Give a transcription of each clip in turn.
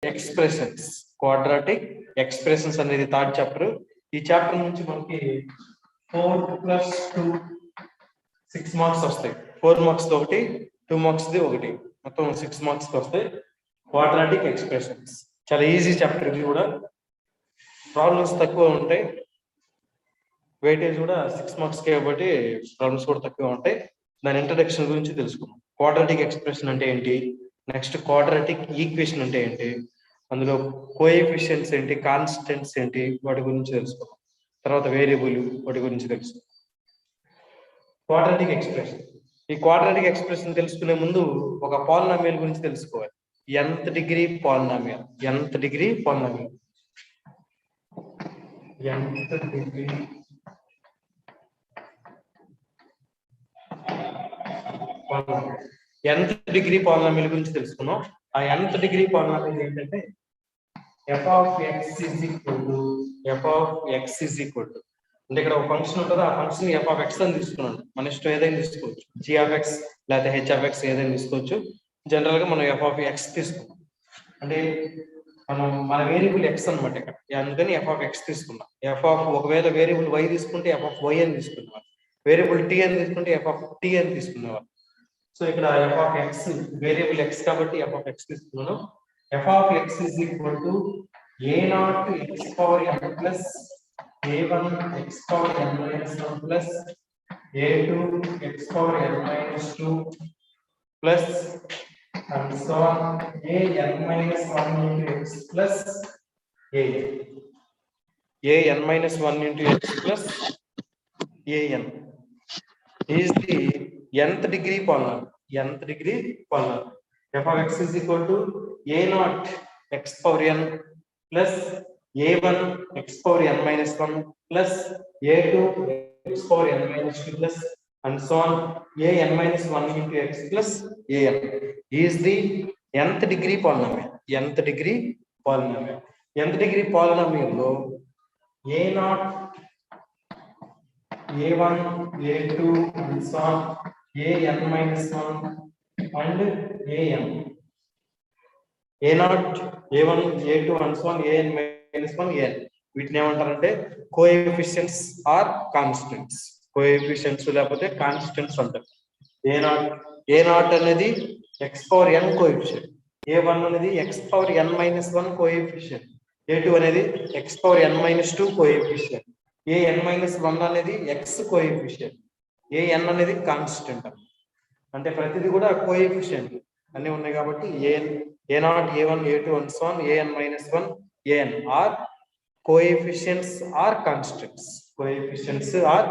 Expressions. Quadratic expressions అనేది third chapter. ఈ chapter నుంచి మనకి 4+2 6 మార్క్స్ వస్తాయి. 4 మార్క్స్ ఒకటి, 2 మార్క్స్ ఒకటి, మొత్తం 6 మార్క్స్ వస్తాయి. క్వాడ్రాటిక్ ఎక్స్ప్రెషన్స్ చాలా ఈజీ చాప్టర్. ఇది కూడా ప్రాబ్లమ్స్ తక్కువ ఉంటాయి, వెయిటేజ్ కూడా 6 మార్క్స్ కాబట్టి ప్రాబ్లమ్స్ కూడా తక్కువ ఉంటాయి. దాని ఇంట్రడక్షన్ గురించి తెలుసుకుందాం. క్వాడ్రాటిక్ ఎక్స్ప్రెషన్ అంటే ఏంటి, నెక్స్ట్ క్వాడ్రాటిక్ ఈక్వేషన్ అంటే ఏంటి, అందులో కోఎఫిషియెంట్స్ ఏంటి, కాన్స్టెంట్స్ ఏంటి, వాటి గురించి తెలుసుకుందాం. తర్వాత వేరియబుల్ వాటి గురించి తెలుసుకుందాం. Quadratic expression. ఈ క్వాడ్రాటిక్ ఎక్స్ప్రెషన్ తెలుసుకునే ముందు ఒక పాలినామియల్ గురించి తెలుసుకోవాలి. nth degree polynomial. nth degree polynomial. nth degree nth degree polynomial గురించి తెలుసుకున్నాం. ఆ nth డిగ్రీ పాలినామియల్ ఏంటంటే f of x is equal to అంటే ఇక్కడ ఒక ఫంక్షన్ ఉంటుంది, ఆ ఫంక్షన్ f of x అని తీసుకున్నాను. మన ఇష్టం ఏదైనా తీసుకోవచ్చు, g of x లేదా h of x ఏదైనా తీసుకోవచ్చు. జనరల్ గా మనం f of x తీసుకున్నాం అంటే మన వేరియబుల్ x అనమాట ఇక్కడ, అందుకని f of x తీసుకున్నాం. ఒకవేళ వేరియబుల్ y తీసుకుంటే f of y అని తీసుకున్నాం, వేరియబుల్ t అని తీసుకుంటే f of t అని తీసుకునేవారు. సో ఇక్కడ f of x variable x కాబట్టి f of x తీసుకున్నాను. f of x is equal to a0 x power n plus a1 x power n minus 1 plus a2 x power n minus 2 plus and so on a n minus 1 into x plus a n minus 1 into x plus a n is the nth degree polynomial. nth degree polynomial. f of x is equal to a0 x power n plus a1 x power n minus 1 plus a2 x power n minus 2 plus and so on a n minus 1 into x plus a n is the nth degree polynomial. nth degree polynomial. nth degree polynomial lo a0 a1 a2 and so on a n minus 1 and a n a0 a1 a2 and so on a n minus 1 a n వీటిని ఏమంటారంటే coefficients are constants. Coefficients లేకపోతే constants అంటారు. a0 అనేది x power n coefficient, a1 అనేది x power n minus 1 coefficient, a2 అనేది x power n minus 2 coefficient, an minus 1 అనేది x coefficient, an అనేది constant. అంటే ప్రతిదీ కూడా కోఎఫిషియెంట్ అన్ని ఉన్నాయి కాబట్టి a0 a1 a2 and so on an minus 1 an are coefficients or constants. Coefficients or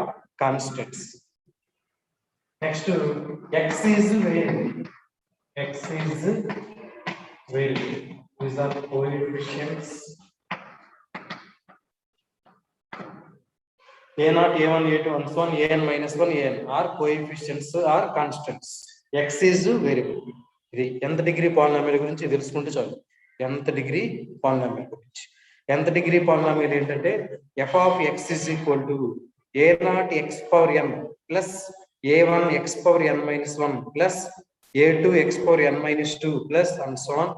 constants. Next, x is variable. X is variable. These are coefficients. a0 a1 a2 and so on an minus 1 an are coefficients or constants. x is variable. ఇది nth degree polynomial గురించి తెలుసుకుంటే చాలు. nth degree polynomial గురించి. nth degree polynomial ఏంటంటే f of x is equal to a0 x power n plus a1 x power n minus 1 plus a2 x power n minus 2 plus and so on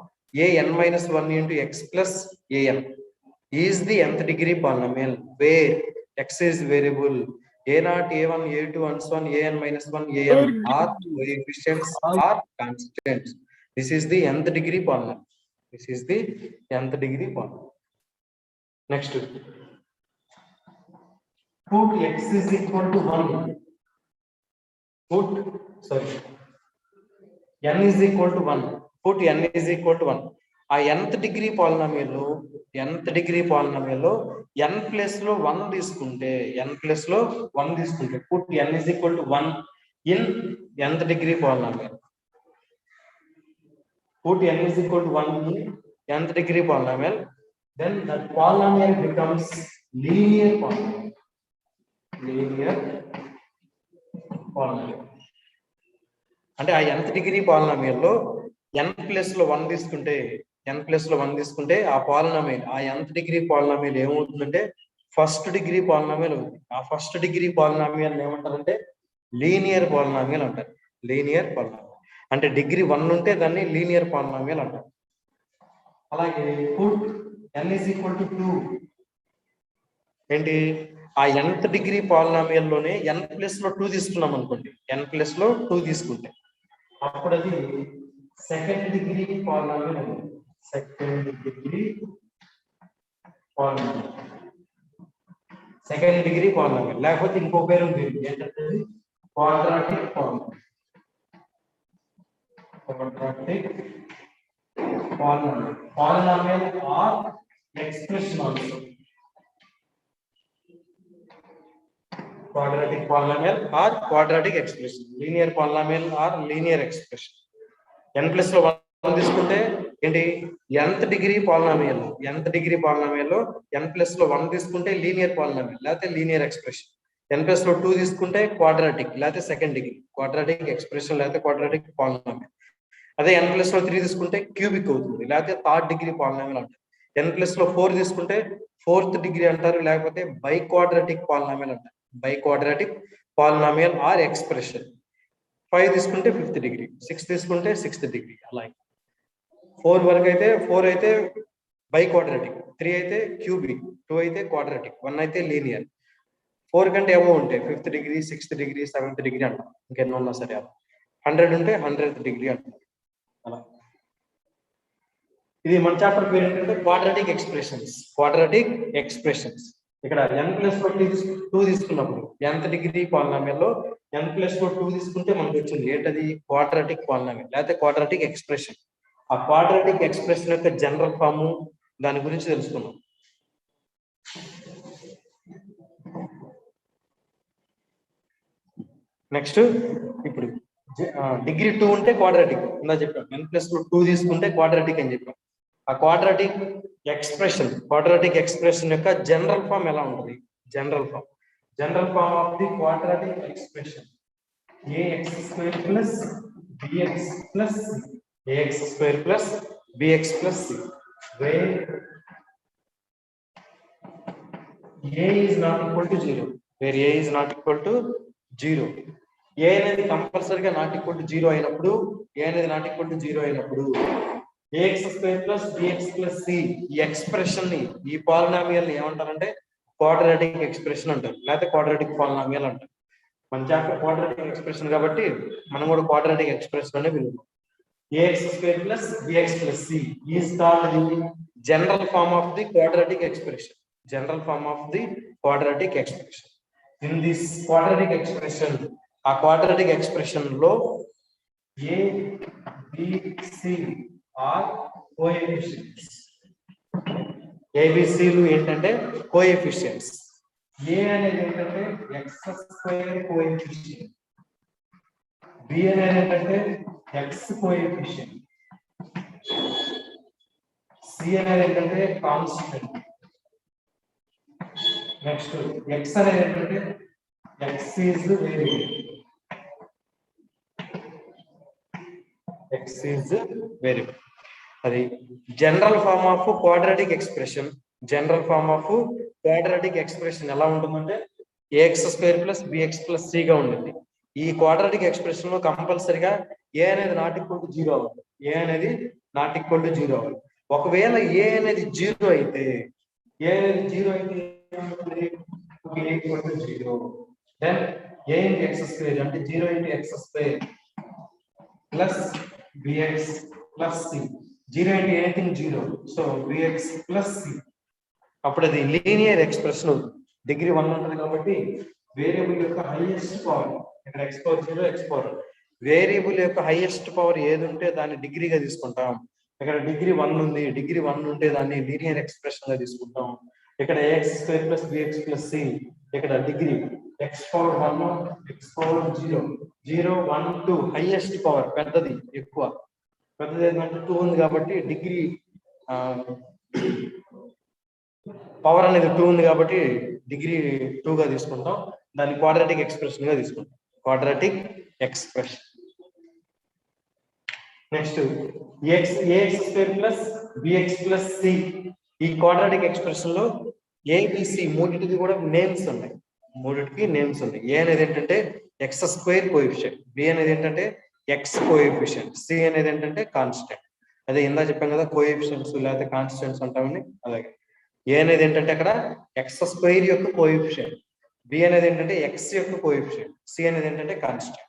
a n minus 1 into x plus a n is the nth degree polynomial where x is variable. a0 a1 a2 and so on an minus 1 an are coefficients or constants. This is the nth degree polynomial. This is the nth degree polynomial. Next, put x is equal to 1. n is equal to 1. Put n is equal to 1. ఆ nth degree polynomial లో n plus లో 1 తీసుకుంటే put n is equal to 1 in nth degree polynomial. Put n is equal to 1 in nth degree polynomial, then that polynomial becomes linear polynomial. అంటే ఆ nth degree polynomial లో n plus లో 1 తీసుకుంటే ఆ polynomial, ఆ nth degree polynomial ఏమవుతుందంటే first degree polynomial అవుతుంది. ఆ ఫస్ట్ డిగ్రీ పాలినామియల్ ఏమంటారంటే లీనియర్ పాలినామియల్ అంటారు. లీనియర్ పాలినామియల్ అంటే డిగ్రీ 1 ఉంటే దాన్ని లీనియర్ పాలినామియల్ అంటారు. అలాగే put n is equal to 2. ఏంటి ఆ nth డిగ్రీ పాలినామియల్ లోనే n ప్లస్ లో 2 తీసుకున్నాం అనుకోండి, n ప్లస్ లో 2 తీసుకుంటే అప్పుడు అది second degree polynomial. Second degree polynomial, second degree polynomial. లేకపోతే ఇంకో పేరు ఉంది ఏంటంటే quadratic polynomial. quadratic polynomial. Polynomial or expression also. Quadratic polynomial or quadratic expression. Linear polynomial or linear expression. n plus లో 1 తీసుకుంటే ఏంటి nth degree polynomial. nth degree polynomial లో n plus లో 1 తీసుకుంటే లీనియర్ పాలినామియల్ లేకపోతే లీనియర్ ఎక్స్ప్రెషన్. n plus లో 2 తీసుకుంటే quadratic లేకపోతే సెకండ్ డిగ్రీ క్వాడ్రాటిక్ ఎక్స్ప్రెషన్ లేకపోతే క్వాడ్రాటిక్ పాలినామియల్. అదే n ప్లస్ లో 3 తీసుకుంటే క్యూబిక్ అవుతుంది లేకపోతే థర్డ్ డిగ్రీ పాలినామియల్ అంటారు. n ప్లస్ లో 4 తీసుకుంటే ఫోర్త్ డిగ్రీ అంటారు లేకపోతే బై క్వాడ్రాటిక్ పాలినామియల్ అంటారు. By quadratic polynomial are expression. 5 తీసుకుంటే ఫిఫ్త్ డిగ్రీ, 6 తీసుకుంటే సిక్స్త్ డిగ్రీ. అలాగే 4 వరకు అయితే 4 అయితే బై క్వాడ్రాటిక్, 3 అయితే క్యూబిక్, 2 అయితే క్వాడ్రాటిక్, 1 అయితే లీనియర్. 4 కంటే ఏమో ఉంటాయి fifth degree, sixth degree, seventh degree అంటారు. ఇంకెన్నో ఉన్నా సరే 100 ఉంటే 100th డిగ్రీ అంటారు. అలా ఇది మన చాప్టర్ పేరు ఏంటంటే క్వాడ్రాటిక్ ఎక్స్ప్రెషన్స్. Quadratic expressions. ఇక్కడ n ప్లస్ లో 2 తీసుకున్నప్పుడు nth డిగ్రీ పాలినామియల్ లో n ప్లస్ లో 2 తీసుకుంటే మనకు వచ్చింది ఏంటది క్వాడ్రాటిక్ పాలినామియల్ లేకపోతే క్వాడ్రాటిక్ ఎక్స్ప్రెషన్. ఆ క్వాడ్రాటిక్ ఎక్స్ప్రెషన్ యొక్క జనరల్ ఫామ్ దాని గురించి తెలుసుకున్నాం. నెక్స్ట్ ఇప్పుడు డిగ్రీ 2 ఉంటే క్వాడ్రాటిక్ ఇందా చెప్పాం. n ప్లస్ లో 2 తీసుకుంటే క్వాడ్రాటిక్ అని చెప్పాం. ఆ క్వాడ్రాటిక్ ఎక్స్ప్రెషన్ యొక్క జనరల్ ఫామ్ ఎలా ఉంటుంది? General form of the quadratic expression ax² plus bx plus ax² plus bx plus c, where a is not equal to 0. where a is not equal to 0. a అనేది కంపల్సరీగా not equal to 0 అయినప్పుడు, a అనేది not equal to 0 అయినప్పుడు ax² plus bx plus c ఈ expression ని, ఈ polynomial ని ఏమంటారంటే క్వాడ్రాటిక్ ఎక్స్ప్రెషన్ అంటారు లేకపోతే క్వాడ్రాటిక్ పాలినామియల్ అంటారు. మన చాప్టర్ క్వాడ్రాటిక్ ఎక్స్ప్రెషన్ కాబట్టి మనం కూడా క్వాడ్రాటిక్ ఎక్స్ప్రెషన్ అనే పిలుస్తాం. ax² plus bx plus c is called the general form of the quadratic expression. General form of the quadratic expression. In this quadratic expression, a quadratic expression లో a b c are coefficients. abc లు ఏంటంటే coefficients. a అనేది ఏంటంటే x² coefficient, b అనేది ఏంటంటే x coefficient, c అనేది ఏంటంటే constant. Next x అనేది ఏంటంటే x is variable. x is variable. అది general form of quadratic expression. General form of quadratic expression ఎలా ఉంటుందంటే ax² plus bx plus c గా ఉంటుంది. ఈ క్వాడ్రాటిక్ ఎక్స్ప్రెషన్ లో కంపల్సరిగా a అనేది నాట్ ఈక్వల్ టు 0 అవ్వాలి. a అనేది నాట్ ఈక్వల్ టు 0 అవ్వాలి. ఒకవేళ a అనేది 0 అయితే, a అనేది 0 అయితే a equal to 0, then a into x² అంటే 0 into x² plus bx plus c. 0 into anything 0, so bx plus c. అప్పుడు అది లీనియర్ ఎక్స్ప్రెషన్ అవుతుంది. డిగ్రీ 1 ఉంటుంది కాబట్టి వేరియబుల్ యొక్క హైయెస్ట్ పవర్, ఇక్కడ x power 0 x power, variable యొక్క హైయెస్ట్ పవర్ ఏది ఉంటే దాన్ని డిగ్రీగా తీసుకుంటాం. ఇక్కడ డిగ్రీ 1 ఉంది, డిగ్రీ 1 ఉంటే దాన్ని లీనియర్ ఎక్స్ప్రెషన్ గా తీసుకుంటాం. ఇక్కడ ax² plus bx plus c, ఇక్కడ degree x power 1 x power 0 0 1 2 highest power పెద్దది, ఎక్కువ పెద్దది ఏంటంటే 2 ఉంది కాబట్టి డిగ్రీ పవర్ అనేది 2 ఉంది కాబట్టి డిగ్రీ 2 గా తీసుకుంటాం. దాన్ని క్వాడ్రాటిక్ ఎక్స్ప్రెషన్ గా తీసుకుంటాం. Quadratic expression. Next ax² plus bx plus c. ఈ క్వాడ్రాటిక్ ఎక్స్ప్రెషన్ లో abc మూడింటికి కూడా నేమ్స్ ఉన్నాయి. మూడింటికి నేమ్స్ ఉన్నాయి. a అనేది ఏంటంటే x² కోఎఫిషియంట్, b అనేది ఏంటంటే x కోఎఫిషియంట్, c అనేది ఏంటంటే కాన్స్టెంట్. అదే ఇందా చెప్పాం కదా కోఎఫిషియెంట్స్ లేకపోతే కాన్స్టెంట్స్ అంటామని. అలాగే ఏ అనేది ఏంటంటే అక్కడ ఎక్స్ స్క్వేర్ యొక్క కోఎఫిషియెంట్, బి అనేది ఏంటంటే ఎక్స్ యొక్క కోఎఫిషియెంట్, సి అనేది ఏంటంటే కాన్స్టెంట్.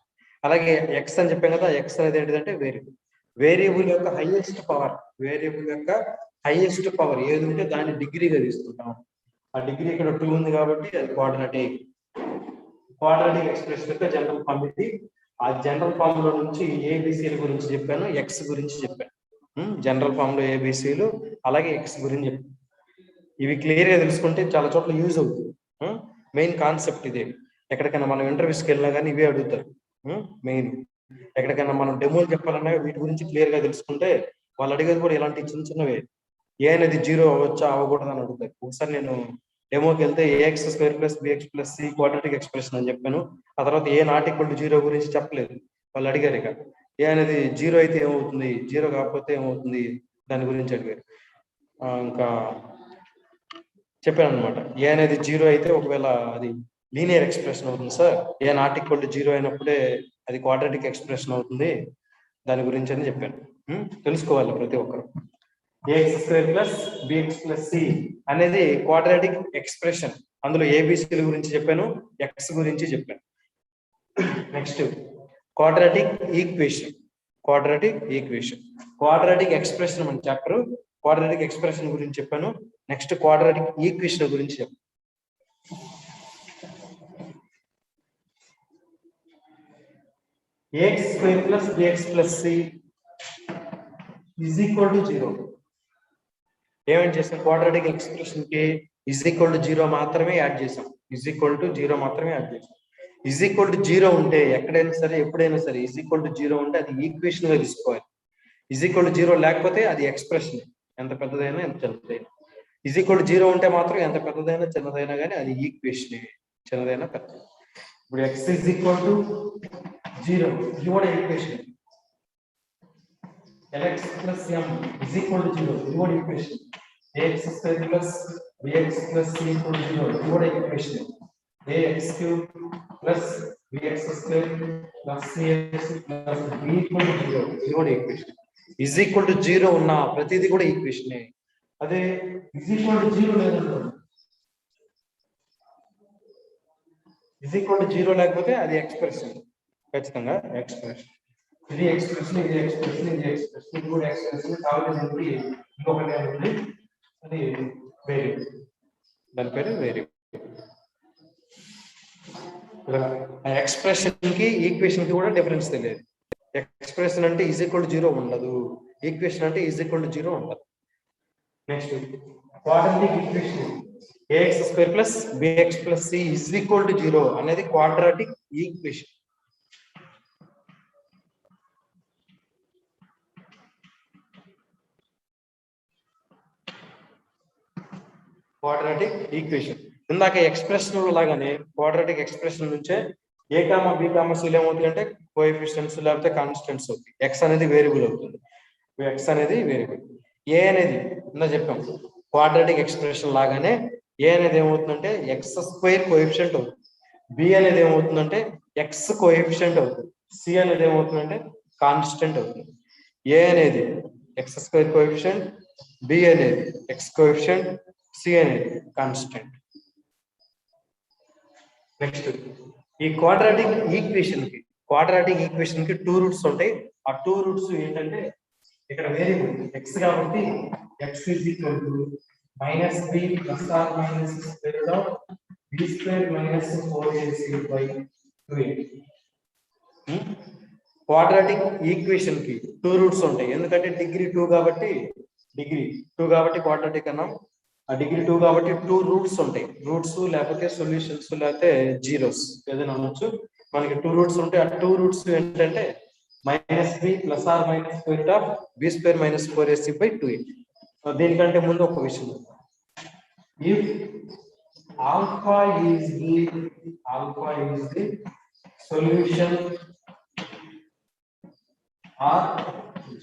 అలాగే ఎక్స్ అని చెప్పాం కదా, ఎక్స్ అనేది ఏంటంటే వేరియబుల్. వేరియబుల్ యొక్క హైయెస్ట్ పవర్, వేరియబుల్ యొక్క హైయెస్ట్ పవర్ ఏది ఉంటే దాన్ని డిగ్రీగా తీసుకుంటాం. ఆ డిగ్రీ ఇక్కడ 2 ఉంది కాబట్టి అది క్వాడ్రాటిక్. క్వాడ్రాటిక్ ఎక్స్ప్రెషన్ యొక్క జనరల్ ఫార్మ్ ఇది. ఆ జనరల్ ఫార్మ్ లో నుంచి ఏబిసిల గురించి చెప్పాను, ఎక్స్ గురించి చెప్పాను. జనరల్ ఫామ్ లో ఏబిసిలు అలాగే ఎక్స్ గురించి చెప్పాను. ఇవి క్లియర్ గా తెలుసుకుంటే చాలా చోట్ల యూజ్ అవుతుంది. మెయిన్ కాన్సెప్ట్ ఇదే. ఎక్కడికైనా మనం ఇంటర్వ్యూస్కి వెళ్ళినా కానీ ఇవే అడుగుతారు. మెయిన్ ఎక్కడికైనా మనం డెమోలు చెప్పాలన్నా వీటి గురించి క్లియర్ గా తెలుసుకుంటే వాళ్ళు అడిగేది కూడా ఇలాంటి చిన్న చిన్నవే. ఏ అనేది 0 అవ్వచ్చా అవ్వకూడదు అని అడుగుతారు. ఒకసారి నేను డెమోకి వెళ్తే a x square plus b x plus c quadratic expression అని చెప్పాను. ఆ తర్వాత ఏ నాట్ ఈక్వల్ టు 0 గురించి చెప్పలేదు. వాళ్ళు అడిగారు ఇక ఏ అనేది 0 అయితే ఏమవుతుంది, 0 కాకపోతే ఏమవుతుంది, దాని గురించి అడిగారు. ఇంకా చెప్పాను అనమాట. ఏ అనేది 0 అయితే ఒకవేళ అది లీనియర్ ఎక్స్ప్రెషన్ అవుతుంది sir, A not equal to 0 అయినప్పుడే అది క్వాడ్రాటిక్ ఎక్స్ప్రెషన్ అవుతుంది, దాని గురించి అని చెప్పాను. తెలుసుకోవాలి ప్రతి ఒక్కరు. A x square plus b x plus c అనేది క్వాడ్రాటిక్ ఎక్స్ప్రెషన్. అందులో ఏబిసిల గురించి చెప్పాను, ఎక్స్ గురించి చెప్పాను. Next quadratic equation. Quadratic equation, quadratic expression మన చాప్టర్. క్వాడ్రాటిక్ ఎక్స్ప్రెషన్ గురించి చెప్పాను. నెక్స్ట్ క్వాడ్రాటిక్ ఈక్వేషన్ గురించి చెప్పాను. A x square plus b x plus c is equal to 0. ఏమేం చేసాం, క్వాడ్రాటిక్ ఎక్స్ప్రెషన్ కి ఈజ్ ఈక్వల్ టు 0 మాత్రమే యాడ్ చేసాం. ఈజ్ ఈక్వల్ టు 0 మాత్రమే యాడ్ చేసాం. ఈజ్ ఈక్వల్ టు 0 ఉంటే ఎక్కడైనా సరే ఎప్పుడైనా సరే ఈజ్ ఈక్వల్ టు 0 ఉంటే అది ఈక్వేషన్ గా తీసుకోవాలి. ఈజ్ ఈక్వల్ టు 0 లేకపోతే అది ఎక్స్ప్రెషన్, ఎంత పెద్దదైనా ఎంత చిన్నదైనా. ఈజ్ ఈక్వల్ టు 0 ఉంటే మాత్రం ఎంత పెద్దదైనా చిన్నదైనా కానీ అది ఈక్వేషన్, చిన్నదైనా పెద్ద. ఇప్పుడు ఎక్స్ ఈజ్ ఈక్వల్ టు 0 ఇది కూడా equation. Lx plus m is equal to 0. ఇది కూడా equation. ax square plus bx plus c equal to 0. ఇది కూడా equation. ax cube plus bx square plus cx plus b equal to 0. ఇది కూడా equation. is equal to 0 ఉన్న ప్రతిదీ కూడా ఈక్వేషనే. అదే is equal to 0 లేదనుకోండి, is equal to 0 లేకపోతే అది ఎక్స్ప్రెషన్, ఖచ్చితంగా ఎక్స్ప్రెషన్. ఇది ఎక్స్ప్రెషన్, ఇది ఎక్స్ప్రెషన్, ఇది ఎక్స్ప్రెషన్, ఇది కూడా ఎక్స్ప్రెషన్. కావాలంటే ఇంకొకటి ఉంది, అది వేరియబుల్, దాని పేరు వేరియబుల్. ఎక్స్ప్రెషన్ కి ఈక్వేషన్ కి కూడా డిఫరెన్స్ తెలియదు. ఎక్స్ప్రెషన్ అంటే ఈజ్ ఈక్వల్ టు 0 ఉండదు, ఈక్వేషన్ అంటే ఈజ్ ఈక్వల్ టు 0 ఉండదు. Next quadratic equation a x square plus b x plus c is equal to 0 అనేది క్వాడ్రాటిక్ ఈక్వేషన్. క్వాడ్రాటిక్ ఈక్వేషన్ ఇందాక ఎక్స్ప్రెషన్ లాగానే క్వాడ్రాటిక్ ఎక్స్ప్రెషన్ నుంచే a comma b comma c ఏమవుతుంది అంటే coefficients లేకపోతే కాన్స్టెంట్స్ అవుతాయి. ఎక్స్ అనేది వేరియబుల్ అవుతుంది, ఎక్స్ అనేది వేరియబుల్. ఏ అనేది ఇందా చెప్పాం క్వాడ్రాటిక్ ఎక్స్ప్రెషన్ లాగానే ఏ అనేది ఏమవుతుందంటే ఎక్స్ స్క్వేర్ కోఎఫిషియంట్ అవుతుంది, బి అనేది ఏమవుతుందంటే ఎక్స్ కోఎఫిషియంట్ అవుతుంది, సి అనేది ఏమవుతుందంటే కాన్స్టెంట్ అవుతుంది. ఏ అనేది ఎక్స్ స్క్వేర్ కోఎఫిషియంట్, బి అనేది ఎక్స్ కోఎఫిషియంట్, సి అనేది కాన్స్టెంట్. నెక్స్ట్ ఈ క్వాడ్రాటిక్ ఈక్వేషన్ కి 2 రూట్స్ ఉంటాయి. ఆ 2 రూట్స్ ఏంటంటే ఇక్కడ వేరియబుల్ ఎక్స్ కాబట్టి x is equal to minus b plus or minus square root of b square minus 4ac by 2a. Quadratic equation కి 2 roots ఉంటాయి. ఎందుకంటే డిగ్రీ 2 కాబట్టి క్వాడ్రాటిక్ అన్నాం. ఆ డిగ్రీ 2 కాబట్టి 2 రూట్స్ ఉంటాయి. రూట్స్ లేకపోతే సొల్యూషన్స్ లేకపోతే జీరోస్ ఏదైనా అనొచ్చు. మనకి 2 రూట్స్ ఉంటాయి. ఆ 2 రూట్స్ ఏంటంటే minus b plus or minus square root of b square minus 4ac by 2a. దీనికంటే ముందు ఒక విషయం, if alpha is the solution or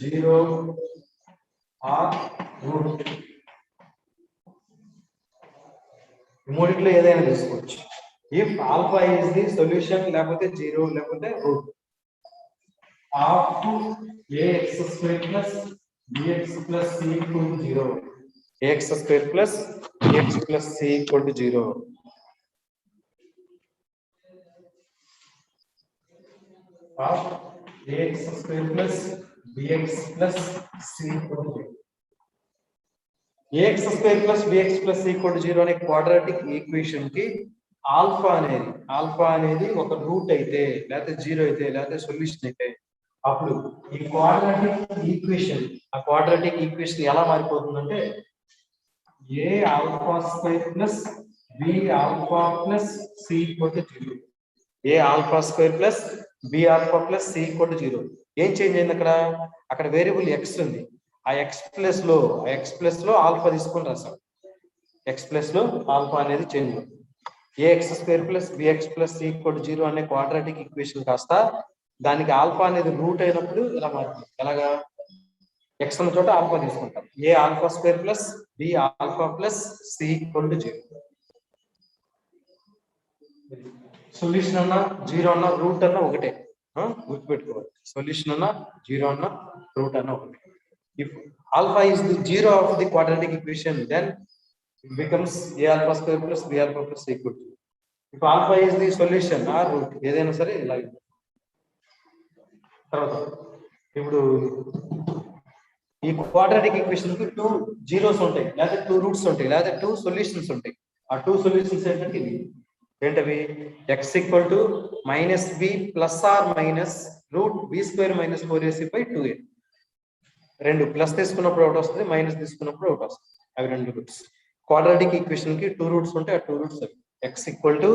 zero or root, మూడిట్లో ఏదైనా తీసుకోవచ్చు. If alpha is the solution లేకపోతే జీరో లేకపోతే root of a x square plus bx plus c equal to 0. ax square plus bx plus c equal to 0. Of ax square plus bx plus c equal to 0. ax square plus bx plus c equal to 0 అనే quadratic equation కి alpha అనేది ఒక route అయితే లేకపోతే 0 అయితే లేకపోతే solution అయితే అప్పుడు ఈ క్వాడ్రాటిక్ ఈక్వేషన్ ఎలా మారిపోతుందంటే a alpha square plus b alpha plus c equal to 0. a alpha square plus b alpha plus c equal to 0. ఏం చేంజ్ అయింది అక్కడ వేరియబుల్ x ఉంది. ఆ x ప్లస్ లో ఆల్ఫా తీసుకొని రాసాం. x ప్లస్ లో ఆల్ఫా అనేది చేంజ్ అవుతుంది. ax square plus bx plus c equal to 0 అనే క్వాడ్రాటిక్ ఈక్వేషన్ కాస్త దానికి ఆల్ఫా అనేది రూట్ అయినప్పుడు ఇలా మారుతుంది. ఎలాగా x ఉన్న చోట ఆల్ఫా తీసుకుంటాం. a alpha square plus b alpha plus c equal to 0. Solution అన్న 0 అన్న రూట్ అన్న ఒకటే, గుర్తుపెట్టుకోవాలి. సొల్యూషన్ అన్న 0 అన్న రూట్ అన్న ఒకటే. If alpha is the 0 of the quadratic equation, then it becomes a alpha square plus b alpha plus c equal to 0. If alpha is the solution or root, ఏదైనా సరే ఇలా తర్వాత ఇప్పుడు ఈ క్వాడ్రాటిక్ ఈక్వేషన్ కి 2 zeros ఉంటాయి, లేదా 2 roots ఉంటాయి, లేదా 2 సొల్యూషన్స్ ఉంటాయి. ఆ 2 సొల్యూషన్స్ ఏంటంటే ఇవి ఏంటవి? x equal to minus b plus or minus root b square minus 4ac by 2a. రెండు ప్లస్ తీసుకున్నప్పుడు ఒకటి వస్తుంది, మైనస్ తీసుకున్నప్పుడు ఒకటి వస్తుంది. అవి రెండు రూట్స్. క్వాడ్రాటిక్ ఈక్వేషన్ కి 2 రూట్స్ ఉంటాయి. ఆ 2 రూట్స్ అవి x equal to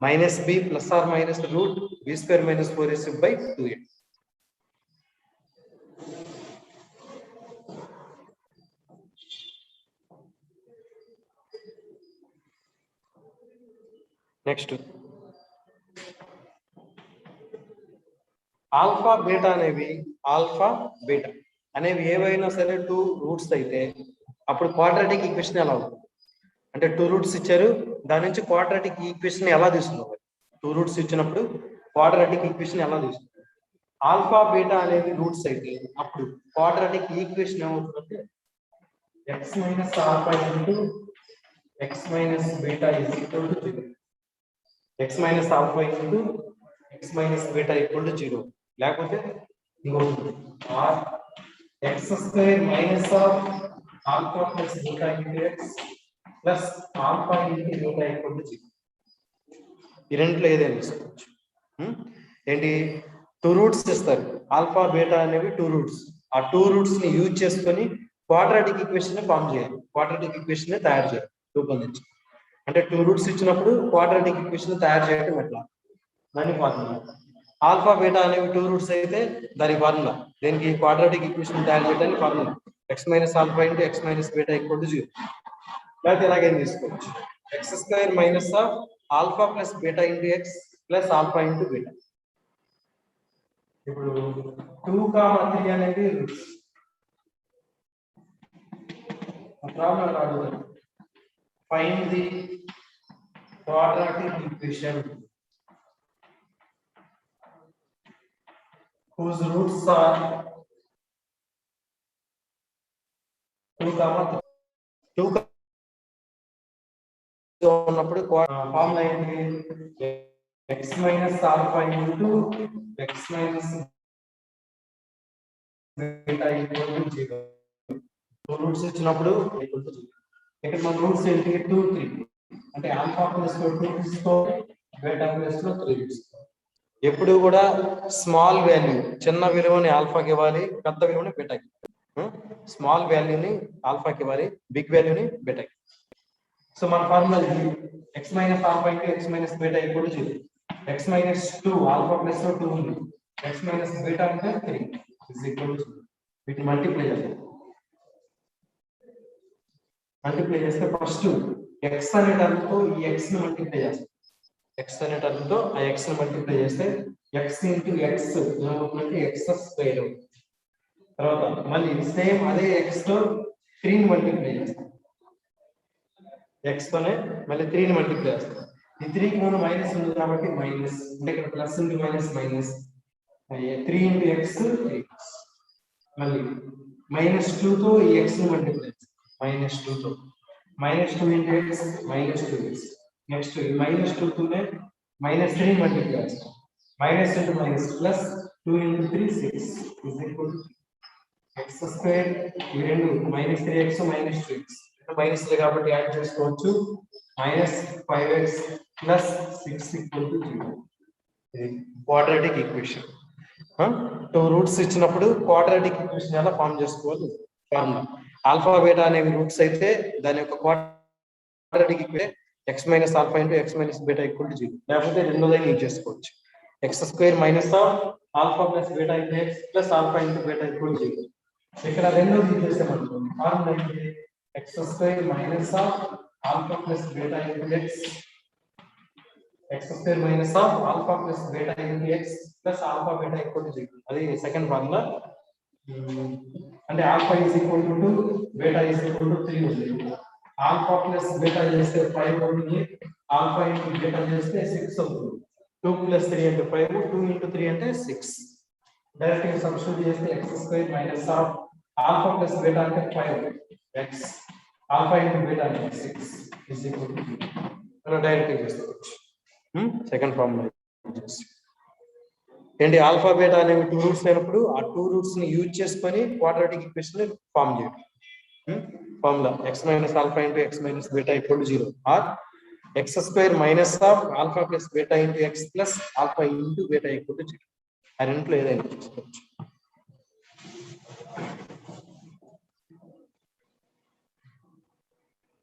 minus b plus or minus root b square minus 4ac by 2a. Next alpha beta అనేవి ఏవైనా సరే 2 రూట్స్ అయితే అప్పుడు క్వాడ్రాటిక్ ఈక్వేషన్ ఎలా ఉంటుంది అంటే 2 రూట్స్ ఇచ్చారు, దాని నుంచి క్వాడ్రాటిక్ ఈక్వేషన్ ఎలా తీసుకున్నారు? 2 రూట్స్ ఇచ్చినప్పుడు క్వాడ్రాటిక్ ఈక్వేషన్ ఎలా తీసుకున్నారు? ఆల్ఫా బీటా అనేవి రూట్స్ అయితే అప్పుడు క్వాడ్రాటిక్ ఈక్వేషన్ ఏమవుతుందంటే x minus alpha into x minus beta is equal to 0. x minus alpha into x minus beta equal to 0. లేకపోతే or x square minus of alpha plus beta into x plus alpha into beta equal to 0. ఈ రెంట్లో ఏదైనా తీసుకోవచ్చు. ఏంటి 2 roots ఇస్తారు, alpha beta అనేవి 2 roots. ఆ 2 roots ని use చేసుకొని క్వాడ్రాటిక్ ఈక్వేషన్ ని ఫామ్ చేయాలి, క్వాడ్రాటిక్ ఈక్వేషన్ ని తయారు చేయాలి, రూపొందించి. అంటే 2 రూట్స్ ఇచ్చినప్పుడు క్వాడ్రాటిక్ ఈక్వేషన్ తయారు చేయడం ఎట్లా దాని ఫార్ములా. ఆల్ఫా బీటా అనేవి 2 రూట్స్ అయితే దాని ఫార్ములా, దీనికి క్వాడ్రాటిక్ ఈక్వేషన్ తయారు చేయడానికి formula x minus alpha into x minus beta equal to 0. లేకపోతే ఇలాగేం తీసుకోవచ్చు, x square minus of alpha plus beta into x plus alpha into beta. ఇప్పుడు 2, 3 అనేది రూట్స్. ప్రాబ్లం అడుగుతారు, find the quadratic equation whose roots are 2 ఉన్నప్పుడు formula ఏంటి? x minus alpha into x minus beta equal to 0. 2 roots ఇచ్చినప్పుడు equal to 0. ఇక్కడ మన roots ఏంటి? 2, 3. అంటే ఆల్ఫా ప్లస్ 2 తీసుకోవాలి, బీటా ప్లస్ 3 తీసుకోవాలి. ఎప్పుడు కూడా స్మాల్ వాల్యూ చిన్న విలువని ఆల్ఫాకి ఇవ్వాలి, పెద్ద విలువని బీటాకి. స్మాల్ వాల్యూని ఆల్ఫాకి ఇవ్వాలి, బిగ్ వాల్యూని బీటాకి. సో మన ఫార్ములా ఇది x minus alpha into x minus beta equal to 0. x minus 2 alpha plus 2 ఉంది, x మైనస్ బీటా అంటే 3 ఇస్ ఈక్వల్ టు 0. వీటిని మల్టిప్లై చేయాలి. మల్టిప్లై చేస్తే ఫస్ట్ x అనే టర్మ్ తో ఈ x ని మల్టిప్లై చేస్తాం. x అనే టర్మ్ తో ఆ x ని మల్టిప్లై చేస్తే x ఇంటూ x ఏమవుతుందంటే x స్క్వేర్ అవుతుంది. తర్వాత మళ్ళీ సేమ్ అదే x తో 3 ని మల్టిప్లై చేస్తాం. x తోనే మళ్ళీ 3 ని మల్టిప్లై చేస్తాం. ఈ 3 కి ముందు మైనస్ ఉంది కాబట్టి మైనస్, అంటే ఇక్కడ plus into minus minus, 3 into x 3. మళ్ళీ -2 తో ఈ x ని మల్టిప్లై -2 తో -2 into x -2x నెక్స్ట్ ఈ -2 తోనే -3 మల్టిప్లై చేస్తాం minus into minus plus 2 into 3 6 is equal to x square ఈ రెండు minus 3x minus 2x minus కాబట్టి యాడ్ చేసుకోవచ్చు minus 5x plus 6 equal to 0 ఇది క్వాడ్రాటిక్ ఈక్వేషన్ టూ రూట్స్ ఇచ్చినప్పుడు క్వాడ్రాటిక్ ఈక్వేషన్ ఎలా ఫామ్ చేసుకోవాలి ఫార్ములా ఆల్ఫా బీటా అనేవి roots అయితే దాని యొక్క quadratic equation x minus alpha into x minus beta equal to 0 లేకపోతే రెండోది యూజ్ చేసుకోవచ్చు x square minus of alpha plus beta into x plus alpha into beta equal to 0 ఇక్కడ రెండోది use చేస్తామనుకోండి formula ఏంటి x square minus of alpha plus beta into x square minus of alpha plus beta into x plus alpha beta equal to 0 అది second formula అంటే alpha is equal to 2 beta is equal to 3 ఉంది alpha plus beta చేస్తే 5 అవుతుంది alpha into beta చేస్తే 6 అవుతుంది 2 plus 3 అంటే 5 2 into 3 అంటే 6 direct గా సబ్స్టిట్యూట్ చేస్తే x square minus of alpha plus beta అంటే 5 x alpha into beta అంటే 6 is equal to 0 మనం డైరెక్ట్ గా చేసుకోవచ్చు సెకండ్ ఫార్ములా ఏంటి ఆల్ఫా బీటా అనేవి టూ రూట్స్ అయినప్పుడు ఆ టూ రూట్స్ ని యూజ్ చేసుకొని క్వాడ్రాటిక్ ఈక్వేషన్ ఫామ్ చేయడం formula x minus alpha into x minus beta equal to 0 or x square minus of alpha plus beta into x plus alpha into beta equal to 0 ఆ రెంట్లో ఏదైనా తీసుకోవచ్చు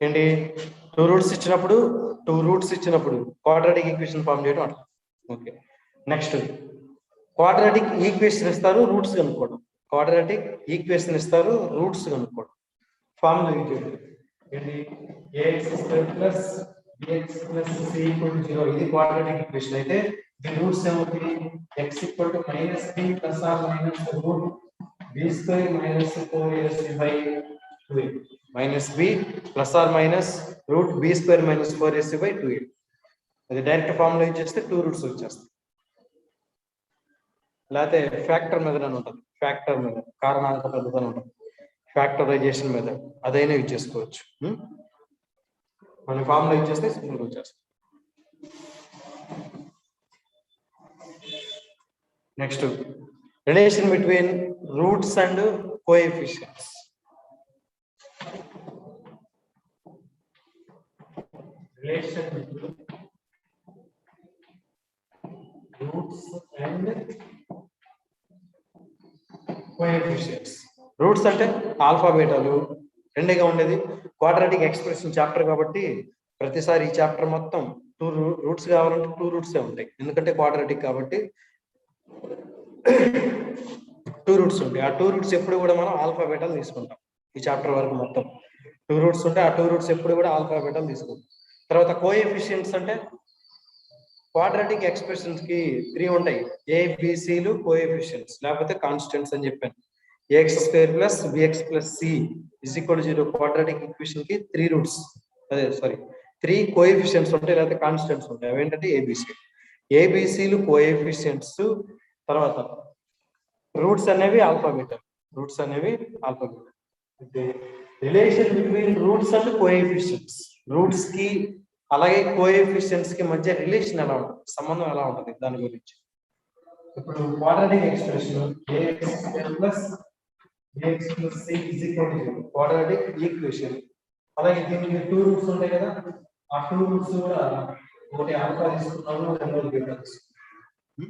ఏంటి two roots ఇచ్చినప్పుడు quadratic equation form చేయడం అట్లా okay next quadratic equation ఇస్తారు roots కనుక్కోవడం quadratic equation ఇస్తారు రూట్స్ కనుక్కోవడం ఫార్ములా యూజ్ చేయండి ఏంటి ax square plus bx plus c equal to 0 ఇది క్వాడ్రాటిక్ ఈక్వేషన్ అయితే దీని రూట్స్ ఏమవుతాయి x equal to minus b plus or minus root b square minus 4ac by 2a minus b plus or minus root b square minus 4ac by 2a అది direct formula use చేస్తే two roots వచ్చేస్తాయి లేకపోతే factor method అని ఉంటుంది factor method కారణాంక పద్ధతి అని ఉంటుంది factorization method అదైనా యూజ్ చేసుకోవచ్చు మన ఫార్ములా యూజ్ చేస్తే సింపుల్గా వచ్చేస్తాం next relation between roots and coefficients relation between roots and coefficients roots అంటే ఆల్ఫా బీటాలు రెండేగా ఉండేది క్వాడ్రాటిక్ ఎక్స్ప్రెషన్ చాప్టర్ కాబట్టి ప్రతిసారి ఈ చాప్టర్ మొత్తం టూ రూట్స్ కావాలంటే టూ రూట్సే ఉంటాయి ఎందుకంటే క్వాడ్రాటిక్ కాబట్టి టూ రూట్స్ ఉంటాయి ఆ టూ రూట్స్ ఎప్పుడు కూడా మనం ఆల్ఫా బీటాలు తీసుకుంటాం ఈ చాప్టర్ వరకు మొత్తం టూ రూట్స్ ఉంటాయి ఆ టూ రూట్స్ ఎప్పుడు కూడా ఆల్ఫా బీటాలు తీసుకుంటాం తర్వాత కోఎఫిషియెంట్స్ అంటే క్వాడ్రాటిక్ ఎక్స్ప్రెషన్స్ కి 3 ఉంటాయి ఏబిసిలు కోఎఫిషియెంట్స్ లేకపోతే కాన్స్టెంట్స్ అని చెప్పాను ax square plus bx plus c is equal to 0 quadratic equation కి 3 రూట్స్ అదే సారీ 3 కోఎఫిషియెంట్స్ ఉంటాయి లేకపోతే కాన్స్టెంట్స్ ఉంటాయి అవేంటంటే ఏబిసిలు కోఎఫిషియెంట్స్ తర్వాత రూట్స్ అనేవి alpha beta relation between roots and coefficients roots కి అలాగే కోఎఫిషియెంట్స్ కి మధ్య రిలేషన్ ఎలా ఉంటుంది సంబంధం ఎలా ఉంటుంది దాని గురించి ఇప్పుడు quadratic expression ax square plus bx plus c is equal to 0 quadratic equation అలాగే దీనికి టూ రూట్స్ ఉంటాయి కదా ఆ టూ రూట్స్ కూడా ఒకటి ఆల్ఫా తీసుకున్నాము రెండోది బీటా తీసుకున్నాము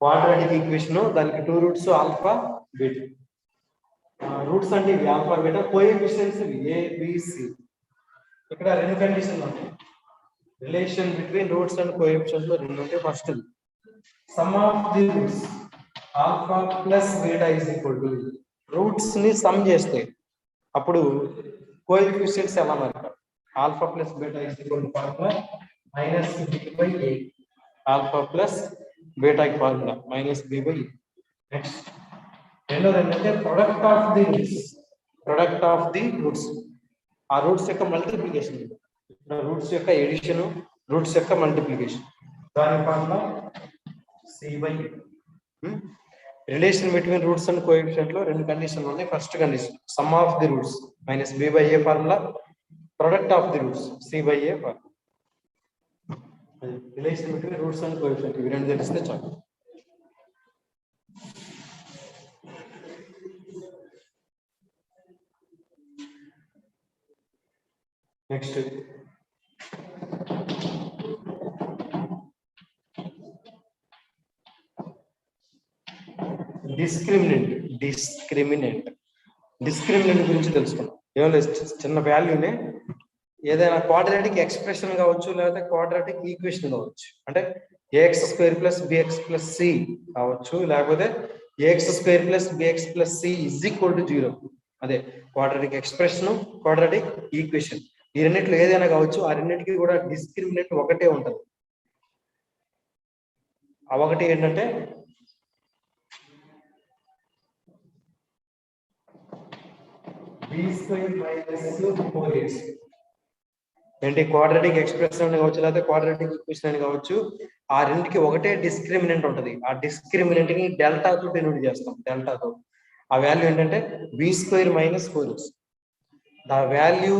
క్వాడ్రాటిక్ ఈక్వేషన్ దానికి two roots alpha beta roots అంటే ఇవి ఆల్ఫా బీటా కోఎఫిషియెంట్స్ ఇవి a b c ఇక్కడ రెండు కండిషన్లు ఉంటాయి relation between roots and coefficients లో రెండు ఉంటాయి first sum of the roots alpha plus beta is equal to roots ని సమ్ చేస్తే అప్పుడు కోఎఫిషియెంట్స్ ఎలా మారుతాయి alpha plus beta is equal to formula minus b by a alpha plus beta కి formula minus b by a next రెండోది ఏంటంటే product of the roots ఆ roots యొక్క మల్టిప్లికేషన్ రూట్స్ యొక్క ఎడిషన్ రూట్స్ యొక్క మల్టిప్లికేషన్ దాని formula c by a relation between roots and coefficient లో రెండు కండిషన్లు ఉన్నాయి. First condition sum of the roots minus b by a formula, product of the roots c by a formula. Relation between roots and coefficient ఇవి రెండు తెలిస్తే చాలు. Next discriminant గురించి తెలుసుకున్నాం. ఏమైనా చిన్న వాల్యూనే ఏదైనా క్వాడ్రాటిక్ ఎక్స్ప్రెషన్ కావచ్చు, లేదా క్వాడ్రాటిక్ ఈక్వేషన్ కావచ్చు. అంటే a x square plus b x plus c కావచ్చు, లేకపోతే a x square plus b x plus c is equal to 0. అదే క్వాడ్రాటిక్ ఎక్స్ప్రెషన్, క్వాడ్రాటిక్ ఈక్వేషన్ ఈ రెండింటిలో ఏదైనా కావచ్చు. ఆ రెండింటికి కూడా డిస్క్రిమినెంట్ ఒకటే ఉంటుంది. ఆ ఒకటి ఏంటంటే ఏంటి క్వాడ్రాటిక్ ఎక్స్ప్రెషన్ అని కావచ్చు, లేకపోతే క్వాడ్రాటిక్ ఈక్వేషన్ అని కావచ్చు. ఆ రెండుకి ఒకటే డిస్క్రిమినెంట్ ఉంటుంది. ఆ డిస్క్రిమినెంట్ ని డెల్టాతో డెనోట్ చేస్తాం. డెల్టాతో ఆ వాల్యూ ఏంటంటే b square minus 4ac. The value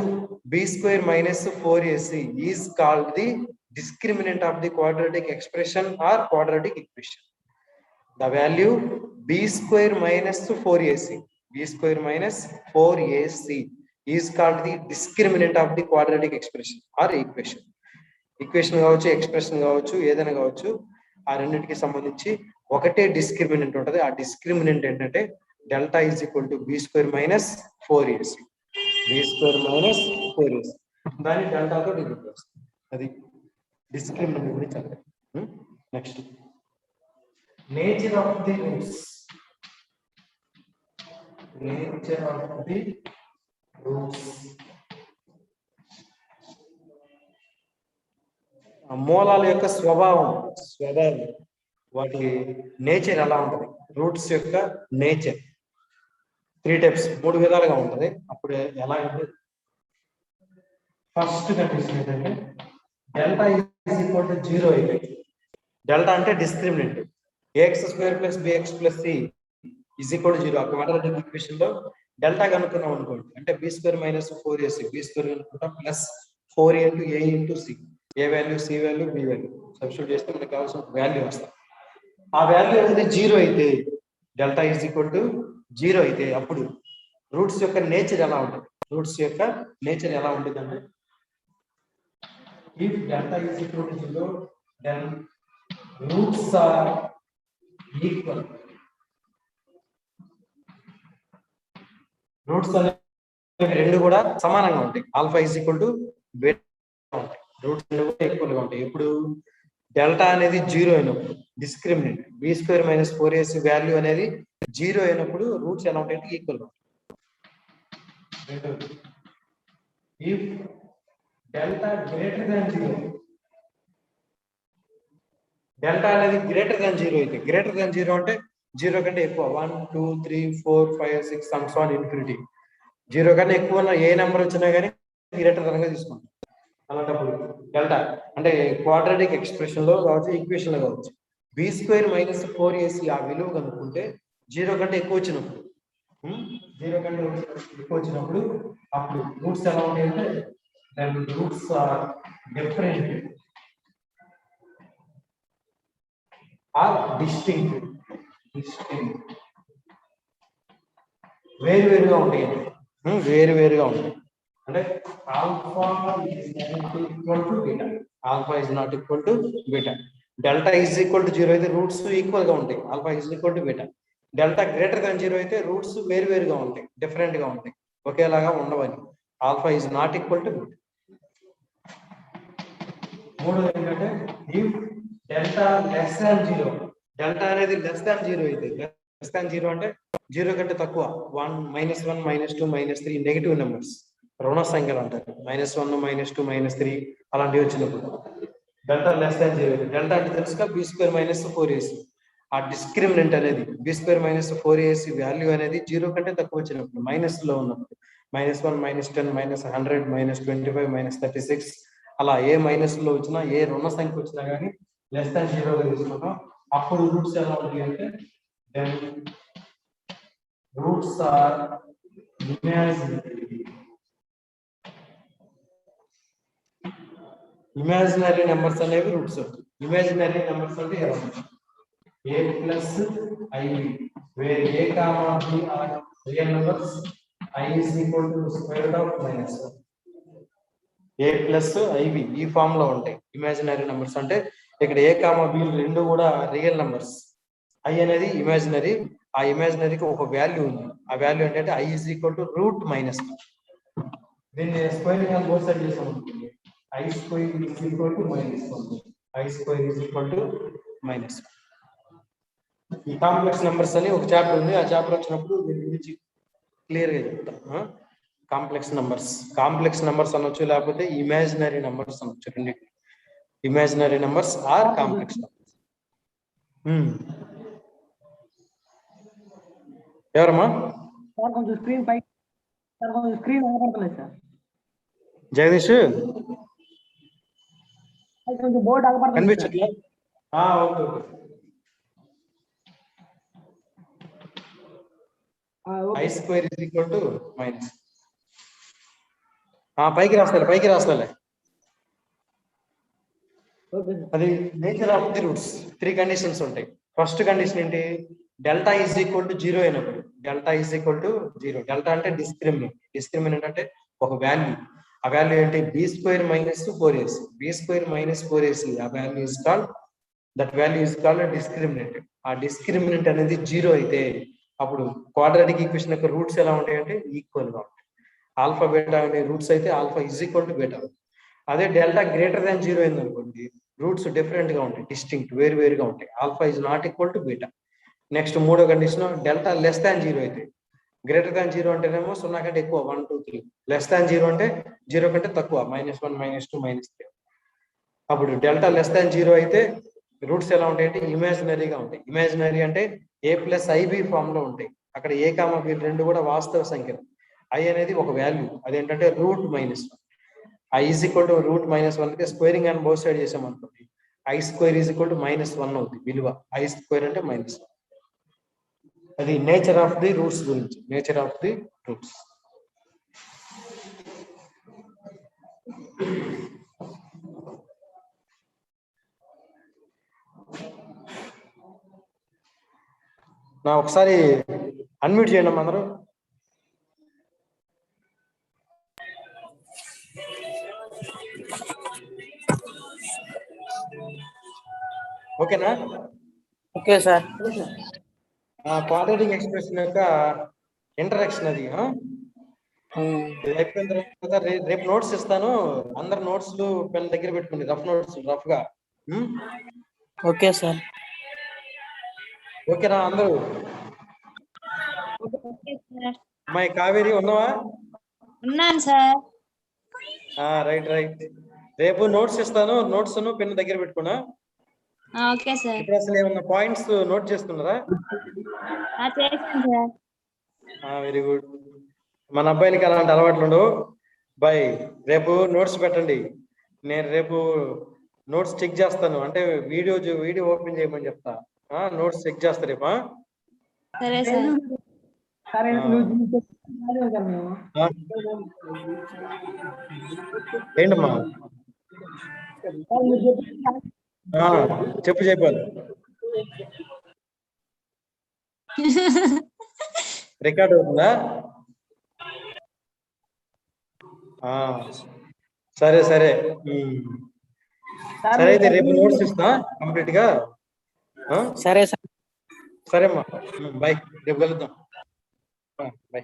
b square minus 4ac is called the discriminant of the quadratic expression or quadratic equation. The value b square minus 4ac is called the discriminant of the quadratic expression or equation. Equation కావచ్చు, expression కావచ్చు, ఏదైనా కావచ్చు. ఆ రెండింటికి సంబంధించి ఒకటే discriminant ఉంటుంది. ఆ డిస్క్రిమినెంట్ ఏంటంటే delta is equal to be square minus 4ac. దాన్ని డెల్టాతో డివైడ్ చేస్తాం. అది డిస్క్రిమినెంట్ గురించి అంటే. Next nature of the roots. మూలాల యొక్క స్వభావం వాటి నేచర్ ఎలా ఉంటుంది. రూట్స్ యొక్క నేచర్ 3 టైప్స్, 3 విధాలుగా ఉంటుంది. అప్పుడు ఎలా అంటే ఫస్ట్ కండిషన్ ఏంటంటే డెల్టా ఈజ్ ఈక్వల్ టు 0 అయితే, డెల్టా అంటే discriminant a x square plus b x plus c is equal to 0. ఆ క్వాడ్రాటిక్ ఈక్వేషన్ లో డెల్టా కనుక్కున్నాం అనుకోండి, అంటే b square minus 4ac, b square కనుక్కుంటాం plus 4 into a into c, a value c value b value substitute చేస్తే మనకు కావాల్సిన value వస్తాం. ఆ వాల్యూ అనేది 0 అయితే, డెల్టా ఈజ్ ఈక్వల్ టు 0 అయితే అప్పుడు రూట్స్ యొక్క నేచర్ ఎలా ఉంటుంది. అంటే if delta is equal to 0 then roots are equal. Roots అనేవి రెండు కూడా సమానంగా ఉంటాయి. Alpha is equal to beta ఉంటాయి. రూట్స్ రెండు కూడా ఈక్వల్ గా ఉంటాయి. ఇప్పుడు డెల్టా అనేది 0 అయినప్పుడు discriminant b square minus 4ac value అనేది 0 అయినప్పుడు రూట్స్ ఎలా ఉంటాయంటే ఈక్వల్ గా ఉంటాయి. if delta greater than 0, delta అనేది గ్రేటర్ దాన్ 0 అయితే, గ్రేటర్ దాన్ 0 అంటే 0 కంటే ఎక్కువ 1 2 3 4 5 6 అండ్ సో ఆన్ ఇన్ఫినిటీ. 0 కన్నా ఎక్కువ ఏ నెంబర్ వచ్చినా కానీ గ్రేటర్ దాన్ గా తీసుకుంటాం. అలాంటప్పుడు డెల్టా అంటే క్వాడ్రాటిక్ ఎక్స్ప్రెషన్ లో కావచ్చు, ఈక్వేషన్ లో కావచ్చు, బి స్క్వేర్ మైనస్ 4ac ఆ విలువ కనుక్కుంటే 0 కంటే ఎక్కువ వచ్చినప్పుడు అప్పుడు రూట్స్ ఎలా ఉంటాయంటే దాని roots are different or distinct. వేరువేరుగా ఉంటాయి. అంటే alpha is not equal to beta. Delta is equal to 0 అయితే రూట్స్ ఈక్వల్ గా ఉంటాయి. Alpha is equal to beta. Delta greater than 0 అయితే రూట్స్ వేరువేరుగా ఉంటాయి, డిఫరెంట్ గా ఉంటాయి, ఒకేలాగా ఉండవని. Alpha is not equal to beta. మూడోది ఏంటంటే if delta less than 0, delta అనేది లెస్ దాన్ 0 అయితే, లెస్ దాన్ 0 అంటే 0 కంటే తక్కువ 1 -1 -2 -3 నెగిటివ్ నెంబర్స్, రుణ సంఖ్యలు అంటారు. -1 -2 -3 అలాంటివి వచ్చినప్పుడు డెల్టా లెస్ దాన్ 0 అయితే, డెల్టా అంటే తెలుసుగా బి స్క్వేర్ మైనస్ 4ac. ఆ డిస్క్రిమినెంట్ అనేది B square minus 4ac value అనేది 0 కంటే తక్కువ వచ్చినప్పుడు, మైనస్ లో ఉన్నప్పుడు, -1 -10 -100 -25 -36 అలా ఏ మైనస్ లో వచ్చినా, ఏ రుణ సంఖ్య వచ్చినా కానీ లెస్ దాన్ 0 గా తీసుకుంటాం. అప్పుడు రూట్స్ ఎలా ఉంటాయి అంటే then roots are imaginary. Imaginary numbers అనేవి రూట్స్. ఇమాజినరీ నెంబర్స్ అంటే ఎలా ఉంటాయి? a plus ib where a comma b are real numbers, I is equal to square root of minus 1. a plus ib ఈ form లో ఉంటాయి imaginary numbers అంటే. ఇక్కడ a comma b రెండు కూడా రియల్ నెంబర్స్. i అనేది ఇమాజినరీ, ఆ ఇమాజినరీకి ఒక వాల్యూ ఉంది. ఆ వాల్యూ ఏంటంటే i is equal to root minus 1. దీన్ని స్క్వేరింగ్ అని బోత్ సైడ్ చేసాం అనుకోండి, i square is equal to minus 1. i square is equal to minus 1. ఈ కాంప్లెక్స్ నెంబర్స్ అని ఒక చాప్టర్ ఉంది, ఆ చాప్టర్ వచ్చినప్పుడు దీని గురించి క్లియర్ గా చెప్తాం. కాంప్లెక్స్ నెంబర్స్ అనొచ్చు, లేకపోతే ఇమాజినరీ నెంబర్స్ అనొచ్చు. రెండింటి imaginary numbers or complex numbers. ఎవరమ్మా? జగదీష్ కనిపించట్లే? Okay okay. i square is equal to minus. పైకి రాస్తాలే. అది nature of the roots. 3 conditions ఉంటాయి. ఫస్ట్ కండిషన్ ఏంటి? డెల్టా ఈజ్ ఈక్వల్ టు 0 అయినప్పుడు. Delta is equal to 0. Delta అంటే డిస్క్రిమినెంట్ అంటే ఒక వాల్యూ. ఆ వాల్యూ ఏంటి? b square minus 4ac. b square minus 4ac ఆ value is called, that value is called discriminant. ఆ డిస్క్రిమినెంట్ అనేది 0 అయితే అప్పుడు క్వాడ్రాటిక్ ఈక్వేషన్ యొక్క రూట్స్ ఎలా ఉంటాయంటే ఈక్వల్ గా ఉంటాయి. ఆల్ఫా బీటా అనే రూట్స్ అయితే alpha is equal to beta. అదే డెల్టా గ్రేటర్ దాన్ 0 అయింది అనుకోండి, రూట్స్ డిఫరెంట్ గా ఉంటాయి, డిస్టింక్ట్ వేరుగా ఉంటాయి. Alpha is not equal to beta. Next మూడో కండిషన్, డెల్టా లెస్ దాన్ 0 అయితే. గ్రేటర్ దాన్ 0 అంటేనేమో 0 కంటే ఎక్కువ 1 2 3. లెస్ దాన్ 0 అంటే 0 కంటే తక్కువ -1 -2 -3. అప్పుడు డెల్టా లెస్ దాన్ 0 అయితే రూట్స్ ఎలా ఉంటాయంటే ఇమాజినరీగా ఉంటాయి. ఇమాజినరీ అంటే a ప్లస్ ఐబి ఫామ్ లో ఉంటాయి. అక్కడ a కామా b రెండు కూడా వాస్తవ సంఖ్యలు. i అనేది ఒక వాల్యూ, అదేంటంటే route minus 1. i is equal to root minus 1 కి స్క్వేరింగ్ అని బోత్ సైడ్ చేసాం అనుకోండి, i square is equal to -1 అవుతుంది విలువ. i స్క్వేర్ అంటే -1. అది నేచర్ ఆఫ్ ది రూట్స్ గురించి. Nature of the roots. నా ఒకసారి అన్మ్యూట్ చేయండి అమ్మా అందరూ. ఓకేనా? Okay sir. క్వాడ్రాటిక్ ఎక్స్ప్రెషన్ యొక్క ఇంటరాక్షన్ అది. అయిపోయిన తర్వాత రేపు నోట్స్ ఇస్తాను, అందరు నోట్స్ పెన్ దగ్గర పెట్టుకోండి, రఫ్ నోట్స్ రఫ్ గా. Okay sir. ఓకేనా అందరూ? అమ్మాయి కావేరి ఉన్నావా? ఉన్నాను సార్. రైట్. రేపు నోట్స్ ఇస్తాను, నోట్స్ పెన్ దగ్గర పెట్టుకున్నా. Okay sir. ఇప్పుడు అసలు ఏమన్నా పాయింట్స్ నోట్ చేస్తున్నారా? చేశాను సార్. Very good. మన అబ్బాయిలకి అలాంటి అలవాట్లు ఉండవు. బై రేపు నోట్స్ పెట్టండి. నేను రేపు నోట్స్ చెక్ చేస్తాను, అంటే వీడియో ఓపెన్ చేయమని చెప్తా. నోట్స్ చెక్ చేస్తా రేపు. సరే సార్. ఏంటమ్మా? చెప్పాలి. రికార్డ్ అవుతుందా? సరే అయితే రేపు నోట్స్ ఇస్తా కంప్లీట్ గా. సరే సార్. సరే అమ్మా, బై. రేపు కలుద్దాం. బై.